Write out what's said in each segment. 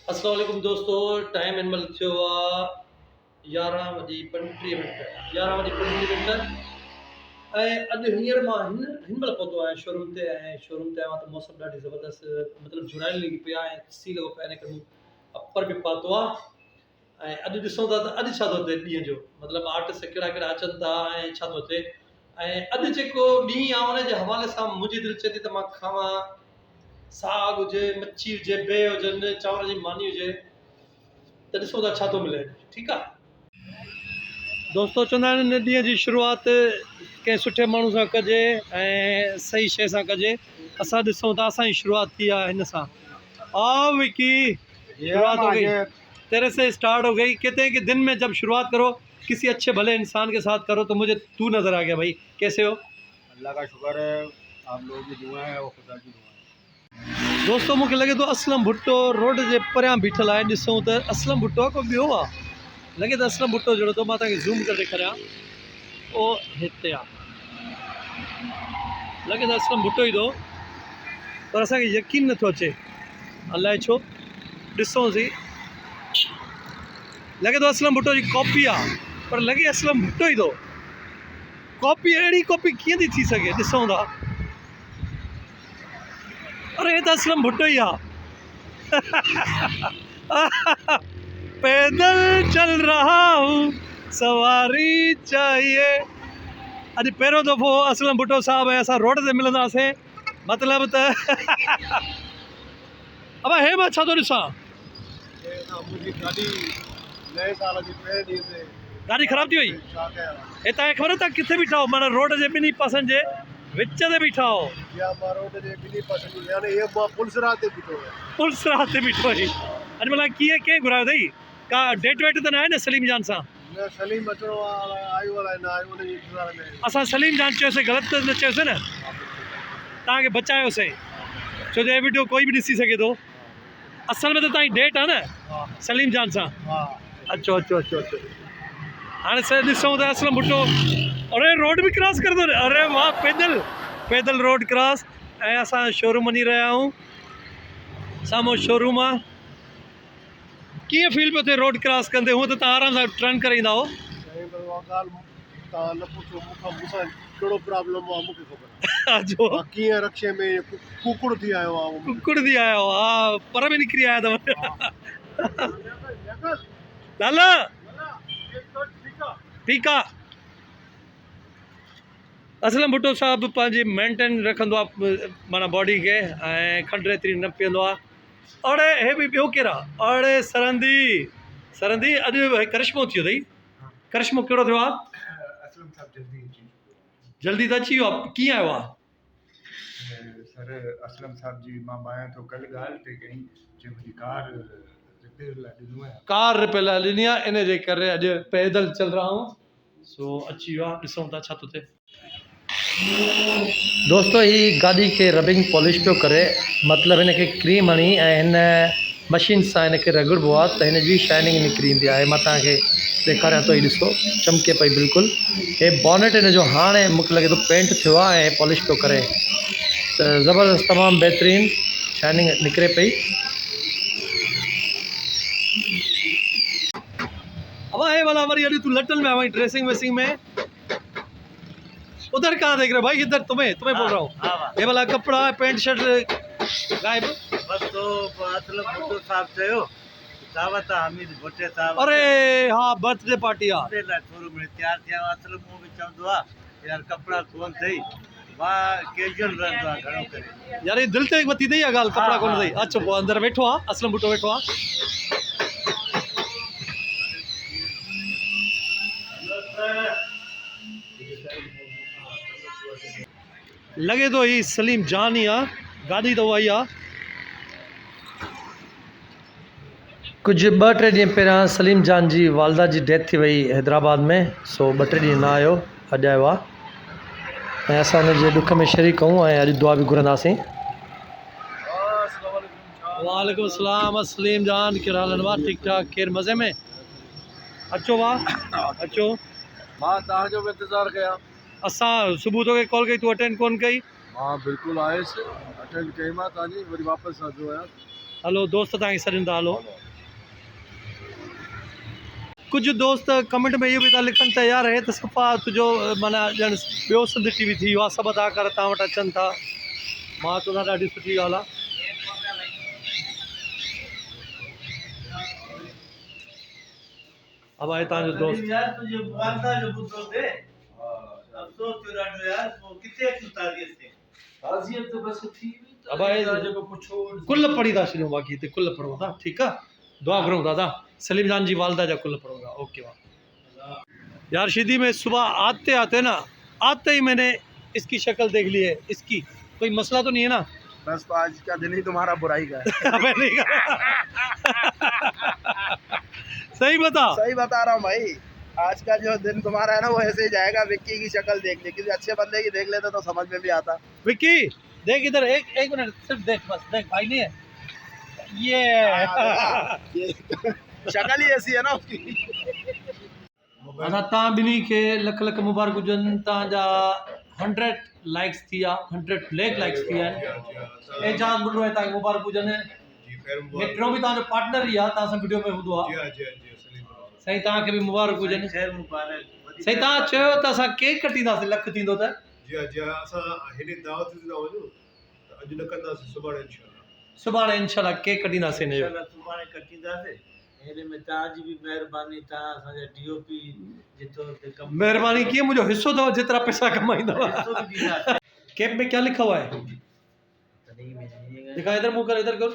अस्सलाम वालेकुम दोस्तों, टाइम एनिमल थियो आहे 11:35 ऐं अॼु हींअर मां हिन महिल पहुतो आहियां शोरूम ते। ऐं शोरूम ते आहियां त मौसम ॾाढी ज़बरदस्त मतिलबु जुड़ाइल लॻी पई आहे ऐं सी लॻो पियो आहे। इन करे मूं अपर बि पातो आहे। ऐं अॼु ॾिसूं था त अॼु छा थो थिए ॾींहं जो, मतिलबु आर्टिस्ट कहिड़ा कहिड़ा अचनि था ऐं छा थो थिए। ऐं अॼु जेको ॾींहुं आहे उन जे हवाले सां मुंहिंजी दिलि चए थी त मां खावां साग हुजे, मच्छी हुजे, बेह हुजनि, चांवर जी मानी हुजे, त ॾिसूं था छा थो मिले। ठीकु आहे दोस्तो, चवंदा आहिनि इन ॾींहं जी शुरूआति कंहिं सुठे माण्हू सां कजे ऐं सही शइ सां कजे। असां ॾिसूं था असांजी शुरूआति थी आहे हिन सां। आओ विकी, शुरुआत हो गई, तेरे से स्टार्ट हो गई। कहते हैं कि दिन में जब शुरुआत करो किसी अच्छे भले इंसान के साथ करो, तो मुझे तू नज़र आ गया भाई। कैसे हो? अल्लाह का शुक्र है, आप लोगों की दुआ है और खुदा की दुआ है। दोस्तों, मूंखे लॻे थो असलम भुट्टो रोड जे परियां बीठल आहे। ॾिसूं त असलम भुट्टो आहे, कोई ॿियो आहे? लॻे त असलम भुट्टो जहिड़ो थो। मां तव्हांखे ज़ूम करे ॾेखारियां, ओ हिते आहे। लॻे त असलम भुट्टो ई थो, पर असांखे यकीन नथो अचे, अलाए छो। ॾिसूंसीं, लॻे थो असलम भुट्टो जी कॉपी आहे, पर लॻे असलम भुट्टो ई थो। कॉपी, अहिड़ी कॉपी कीअं थी सघे? ॾिसूं था, अरे हे त असलम भुट्टो ई आहे। पैदल चल रहा हूँ, सवारी चाहिए। अॼु पहिरियों दफ़ो असलम भुट्टो साहब ऐं असां रोड ते मिलंदासीं, मतिलबु त अब हे मां छा थो ॾिसां, ये ना मुंहिंजी गाॾी नए साल जे पहिरें ॾींहं ते गाॾी ख़राबु थी वई। छा कयां? हे तव्हांखे ख़बर आहे तव्हां किथे बीठा हो? माना रोड जे ॿिन्ही पासनि जे विच ते बीठा हो। या मां रोड जे ॿिन्ही पासनि, यानी ये मां पुलिस राह ते बीठो आहियां। पुलिस राह ते बीठो हुई। अॼु भला कीअं कंहिं घुरायो अथई? का डेट वेट त न आहे न सलीम जान सां? न सलीम अचणो आहे, आयो अलाए न आयो, उनजे इंतज़ार में। असां सलीम जान चयोसीं, ग़लति त न चयोसीं न? तव्हांखे बचायोसीं, छो जो हे वीडियो कोई बि ॾिसी सघे थो। असल में त तव्हांजी डेट आहे न सलीम जान सां। अचो अचो अचो अचो, हाणे सर ॾिसूं था असलम भुट्टो। अरे रोड बि क्रॉस कर दो, अरे वाह, पैदल पैदल रोड क्रॉस। ऐं असां शोरूम वञी रहिया आहियूं, साम्हूं शोरूम आहे। कीअं फील पियो थिए रोड क्रॉस कंदे? हूअं त तव्हां आराम सां टर्न करे ईंदा हो। साईं पर उहा ॻाल्हि तव्हां न पुछो, मूंसां कहिड़ो प्रॉब्लम आहे मूंखे ख़बर आहे। जो मां कीअं रक्शे में कुकुड़ थी आयो आहियां। कुकुड़ थी आया हो? हा, पर में निकिरी आया अथव। लाला ठीकु आहे। असलम भुट्टो साहब पंहिंजी मेंटेन रखंदो आहे, माना बॉडी खे, ऐं खंडु एतिरी न पीअंदो आहे। अड़े हे बि ॿियो केरु आहे? अड़े सरंदी, सरंदी अॼु करिश्मो थियो अथई। करिश्मो कहिड़ो थियो आहे? असलम साहब जल्दी त अची वियो आहे? कीअं आयो आहे? सर असलम साहब जी मां ॿाहिरां थो कल्ह ॻाल्हि पे कई, जो मुंहिंजी कार रिपेयर लाइ ॾिनो आहे। कार रिपेयर लाइ ॾिनी आहे, इन जे करे अॼु पैदल चल रहा हूँ। सो अची वियो आहे, ॾिसूं था छा थो थिए। दोस्तो, ही गाॾी खे रबिंग पॉलिश पियो करे, मतिलबु हिन खे क्रीम हणी ऐं हिन मशीन सां हिन खे रगड़बो आहे त हिन जी शाइनिंग निकिरी ईंदी आहे। मां तव्हांखे ॾेखारियां थो, ही ॾिसो चमके पई बिल्कुलु। हे बॉनेट हिन जो हाणे मूंखे लॻे थो पेंट थियो आहे ऐं पॉलिश पियो करे, त ज़बरदस्त तमामु बहितरीनु शाइनिंग निकिरे पई। अब हे वाला वरी अॼु तूं लटल में आ वही ड्रेसिंग वेसिंग में। उधर कहाँ देख रहे भाई? इधर तुम्हें तुम्हें बोल रहा हूँ। ये वाला कपड़ा पैंट शर्ट गायब। बस तो असलम भुट्टो साहब चयो दावत आहे हमीद भुट्टे साहब। अरे हाँ, बर्थडे पार्टी आहे। उनजे लाइ थोरो घणो तयारु थिया। असलम मूं बि चवंदो आहे यार कपिड़ा कोन अथई, मां कैजुअल रहंदो आहे घणो करे। यार ये दिल ते वती अथई इहा ॻाल्हि, कपिड़ा कोन अथई। अच्छा, पोइ अंदरि वेठो आहे असलम भुट्टो वेठो आहे। लॻे थो ही सलीम जान ही आहे, गाॾी त उहा ई आहे। कुझु 2-3 ॾींहं पहिरियां सलीम जान जी वालदा जी डेथ थी वई हैदराबाद में। सो 2-3 ॾींहं न आयो, अॼु आयो आहे। ऐं असां हुनजे ॾुख में शरीक आहियूं ऐं अॼु दुआ बि घुरंदासीं। वालेकुम अस्सलाम सलीम जान, कहिड़ा हाल आहिनि? वाह, ठीकु ठाक, केरु मज़े में? अचो वाह अचो। मां तव्हांजो बि इंतज़ारु कयां। असां सुबुह तोखे कॉल कई, तूं अटेंड कोन कई। मां बिल्कुलु आयुसि, अटेंड कई मां तव्हांजी, वरी वापसि अचो आहियां। हलो दोस्त तव्हांखे सॾनि था हलो। कुझु दोस्त कमेंट में इहो बि था लिखनि त यार हे त सफ़ा तुंहिंजो माना ॼण ॿियो सिंध टीवी थी वियो आहे, सभु अदाकार तव्हां वटि अचनि था। मां चवंदा ॾाढी सुठी ॻाल्हि आहे। अब आहे तव्हांजो दोस्त। यार तुझे वालदा जो बुद्धो थे अफसोस थियो ॾाढो यार, पोइ किथे अचूं ताज़ियत ते? ताज़ियत त बसि थी वई। अब आहे जेको पुछो कुल पढ़ी था छॾियूं, बाक़ी हिते कुल पढ़ूं था, ठीकु आहे। दुआ घुरूं दादा, सलीम जान जी वालदा जा कुल पढ़ूं था। ओके वाह यार। शिदी में सुबह आते आते ना, आते ही मैंने इसकी शक्ल देख ली है। इसकी कोई मसला तो नहीं है ना? बस तो आज का दिन ही तुम्हारा बुराई का है। अबे नहीं सही बता। सही बता रहा हूँ भाई, आज का जो दिन तुम्हारा है ना वो ऐसे ही जाएगा। विक्की की शक्ल देख ली, किसी अच्छे बंदे की देख लेते तो समझ में भी आता। विक्की देख इधर, एक मिनट सिर्फ देख, बस देख, भाई नहीं है ये शक्ल ही ऐसी है ना उसकी। अदा तव्हां ॿिन्ही खे लख लख मुबारक हुजनि। तव्हांजा 100 लाइक्स थी विया, 100 ब्लैक लाइक्स थी विया आहिनि। एजाज़ मुंडो आहे तव्हांखे मुबारक हुजनि। हेतिरो बि तव्हांजो पार्टनर ई आहे, तव्हां सां वीडियो में हूंदो आहे। साईं तव्हांखे बि मुबारक हुजनि। ख़ैर मुबारक। साईं तव्हां चयो त असां केक कटींदासीं, लख थींदो त। जी असां हेॾे दावत ते था वञूं त अॼु न कंदासीं, सुभाणे इंशाल्लाह केक कटींदासीं हिन जो। इंशाल्लाह सुभाणे कटींदासीं। हिन में तव्हांजी बि महिरबानी, तव्हां असांजा DOP जितो हुते कमु। महिरबानी कीअं, मुंहिंजो हिस्सो अथव जेतिरा पैसा कमाईंदव। हिस्सो बि ॾींदासीं। केक में क्या लिखा हुआ है? तॾहिं में दिखा इधर, मुंह कर, इधर कर।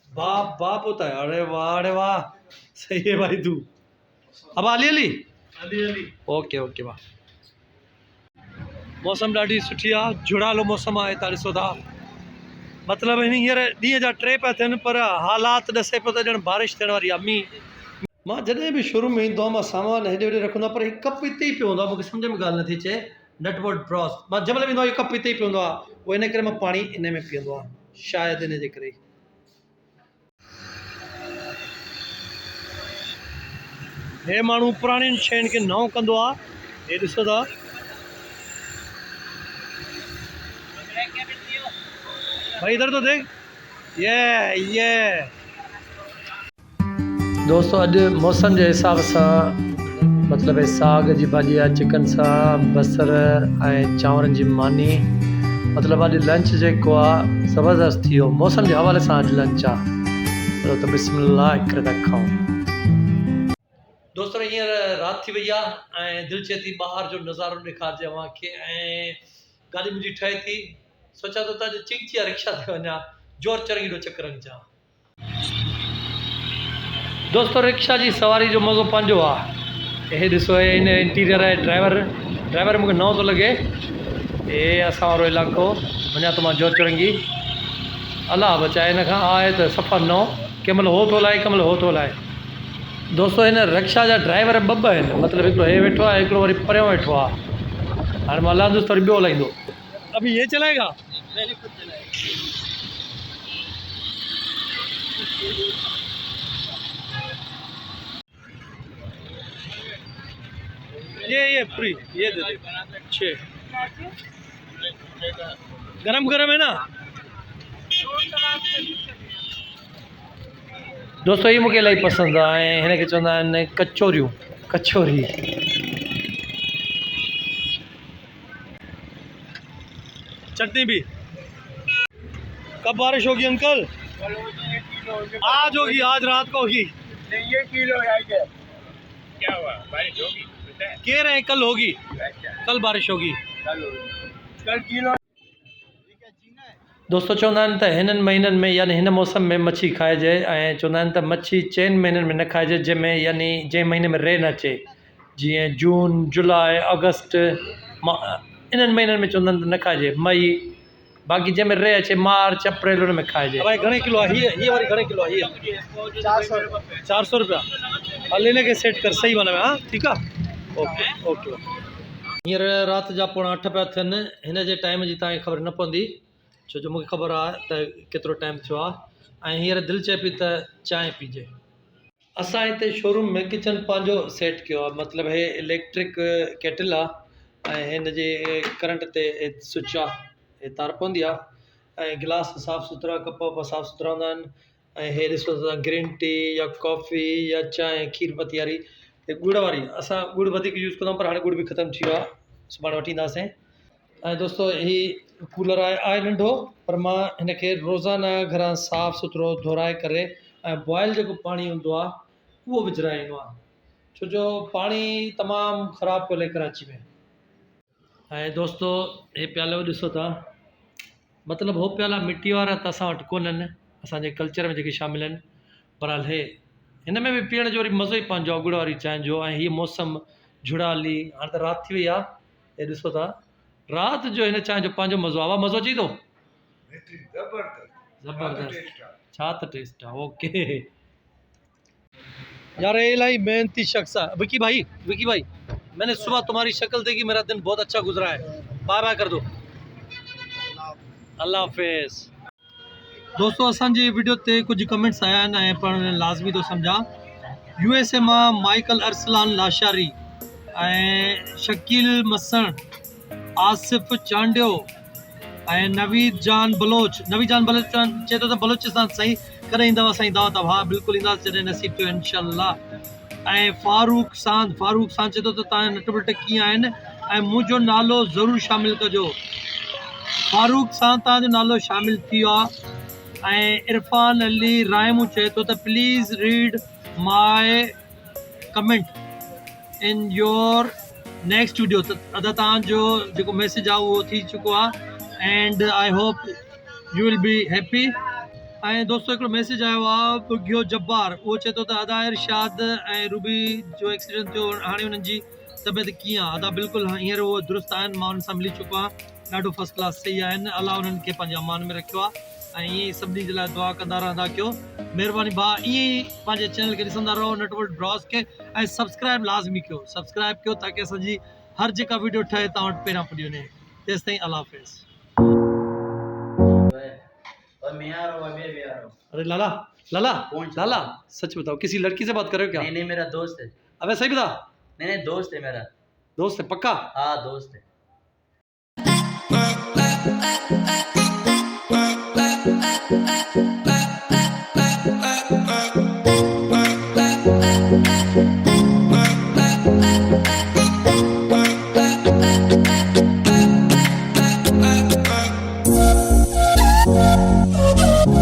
बाप बाप होता है। अरे वाह, अरे वाह, सही है भाई तू। अब अली अली अली अली। ओके ओके वाह। मौसम ॾाढी सुठी आहे, जुड़ालो मौसम आहे। तव्हां ॾिसो था, मतिलबु हींअर ॾींहं जा 3 पिया थियनि, पर हालात ॾसे पियो त ॼण बारिश थियण वारी आहे, मींहुं। मां जॾहिं बि शुरू में ईंदो आहियां, मां सामान हेॾे होॾे रखंदो आहियां, पर हिकु कप हिते ई पियो हूंदो आहे। मूंखे सम्झ में ॻाल्हि नथी अचे। नटवर्ड ब्रॉस मां जंहिं महिल वेंदो आहियां, इहो कप हिते ई पियो हूंदो आहे, उहो इन करे मां पाणी इन में पीअंदो आहियां, शायदि इन जे करे। हे माण्हू पुराणियुनि शयुनि खे नओं कंदो आहे। हे ॾिसो था, भाई इधर तो देख। ये दोस्तों अॼु मौसम जे हिसाब सां मतिलबु साग जी भाॼी आहे, चिकन सां बसर ऐं चांवरनि जी मानी। मतिलबु अॼु लंच जेको आहे ज़बरदस्त थी वियो। मौसम जे हवाले सां अॼु लंच आहे, त बिस्मिल्लाह करे था खाऊं। दोस्तों हींअर राति थी वई आहे ऐं दिलि चए थी ॿाहिरि जो नज़ारो ॾेखारिजे अव्हांखे। ऐं गाॾी मुंहिंजी ठहे थी, सोचा थो त अॼु चिंचिया रिक्शा ते वञा, जोर चरंगीड़ो चकर हणिजा। दोस्तों रिक्शा जी सवारी जो मज़ो पंहिंजो आहे। हे ॾिसो, हे हिन इंटीरियर आहे। ड्राइवर मूंखे नओं थो लॻे। हे असां वारो इलाइक़ो, वञा थो मां जोर चरंगी। अलाह बचाए, हिन खां आहे त सफ़र नओं, कंहिं महिल हो थो लाहे, कंहिं महिल हो थो लाहे। दोस्तों हिन रिक्शा जा ड्राइवर ॿ आहिनि, मतिलबु हिकिड़ो हे वेठो आहे, हिकिड़ो वरी परियों वेठो आहे। हाणे मां हलांदुसि त वरी ॿियो हलाईंदो। अभी ये चलाएगा? ये फ्री, ये दे दे 6। गरम गरम है ना दोस्तों, ये मूंखे इलाही पसंदि आहे। ऐं हिन खे चवंदा आहिनि कचोरियूं, कचोरी। चटनी भी। कब बारिश होगी अंकल? आज होगी, आज रात को होगी। ये किलो है क्या हुआ, बारिश होगी? कह रहे हैं कल होगी, कल बारिश होगी। कल किलो। दोस्तों चवंदा आहिनि त हिननि महीननि में यानी हिन मौसम में मच्छी खाइजे। ऐं चवंदा आहिनि त मच्छी चइनि महीननि में न खाइजे, जंहिंमें यानी जंहिं महीने में रेन अचे, जीअं जून, जुलाई, अगस्त, इन्हनि महीननि में चवंदा आहिनि त न खाइजे। मई, बाक़ी जंहिंमें रे अचे, मार्च, अप्रैल, उन में खाइजे। भाई घणे किलो आहे ये वारी? घणे किलो आहे? 400 रुपया। हल हिन खे सेट कर, सही माना में। हाँ ठीकु आहे, ओके ओके। हींअर राति जा 8:15 पिया थियनि। हिन जे टाइम जी तव्हांखे ख़बर न पवंदी, छो जो मूंखे ख़बर आहे त केतिरो टाइम थियो आहे। ऐं हींअर दिलि चए पई त चांहि पीजे। असां हिते शोरूम में किचन पंहिंजो सेट कयो आहे, मतिलबु हे इलेक्ट्रिक केटल आहे ऐं हिन जे करंट ते स्विच आहे, हे तार पवंदी आहे गिलास साफ़ सुथरा, कप वप साफ़ सुथरा हूंदा आहिनि। हे ॾिसो त ग्रीन टी या कॉफ़ी या चांहि खीर पती वारी, गुड़ वारी। असां गुड़ वधीक यूज़ कंदा आहियूं, पर हाणे गुड़ बि ख़तमु थी वियो आहे, सुभाणे वठी ईंदासीं। दोस्तो ही कूलर आहे नंढो, पर मां हिन खे रोज़ाना घरां साफ़ सुथरो धोराए करे बॉयल जेको पाणी हूंदो आहे उहो विझराईंदो आहे, छो जो पाणी तमामु ख़राबु पियो हले कराची में। दोस्तो हे प्यालो ॾिसो था, मतिलबु हो प्याला मिटी वारा त असां वटि कोन्हनि, असांजे कल्चर में जेके शामिल आहिनि। बहरहाल हिन में बि पीअण जो वरी मज़ो ई पंहिंजो आहे, गुड़ वारी चांहि जो। हीअ मौसम झुड़ाली, हाणे त राति थी वई आहे, हे ॾिसो था राति जो हिन चांहि जो पंहिंजो मज़ो आहे। मज़ो अची थो? ज़बरदस्त, छा त टेस्ट आहे। ओके यार, ये इलाही मेहनती शख्स है। विकी भाई मैंने सुबह तुम्हारी शक्ल देखी, मेरा दिन बहुत अच्छा गुजरा है। बाय बाय कर दो, अल्लाह हाफिज़। दोस्तों असांजी वीडियो ते कुछ कमेंट्स आया आहिनि ऐं पढ़णु लाज़मी थो सम्झा। USA मां माइकल अरसलान लाशारी ऐं शकील मसण, आसिफ चांडियो ऐं नवीद जान बलोच चए थो त बलोचिस्तान साईं कॾहिं ईंदव साईं दावत? हा बिल्कुलु ईंदासीं जॾहिं नसीब थियो इंशाअल्लाह। ऐं फारूक सांद चए थो त तव्हांजा नट बट कीअं आहिनि ऐं मुंहिंजो नालो ज़रूरु शामिलु कजो। फारूक सांद तव्हांजो नालो शामिलु थी वियो आहे। ऐं इरफान अली रायमू चए थो त please read my comment in your next video. त अदा तव्हांजो जेको मैसेज आहे उहो थी चुको आहे and I hope you will be happy. ऐं दोस्तों हिकिड़ो मैसेज आयो आहे बुगियो जब्बार, उहो चए थो त अदा इरशाद ऐं रूबी जो एक्सीडेंट थियो, हाणे हुननि जी तबियत कीअं आहे? अदा बिल्कुलु हींअर उहो दुरुस्त आहिनि, मां हुन सां मिली चुको आहियां, ॾाढो फर्स्ट क्लास सही आहिनि। अलाह हुननि खे पंहिंजे अमान में रखियो आहे ऐं ईअं ई सभिनी जे लाइ दुआ कंदा रहंदा कयो। महिरबानी भाउ, ईअं ई पंहिंजे चैनल खे ॾिसंदा रहो नटवर्ल्ड ब्रॉस खे, ऐं सब्सक्राइब लाज़मी कयो, सब्सक्राइब कयो ताकी असांजी हर जेका वीडियो ठहे तव्हां वटि पहिरियां पुॼी वञे। तेसि ताईं अल्लाह हाफिज़। अरे लाला सच बताओ, किसी लड़की से बात कर रहे हो क्या? नहीं मेरा दोस्त है। अबे सही बता। नहीं दोस्त है मेरा। दोस्त है पक्का? हाँ दोस्त है।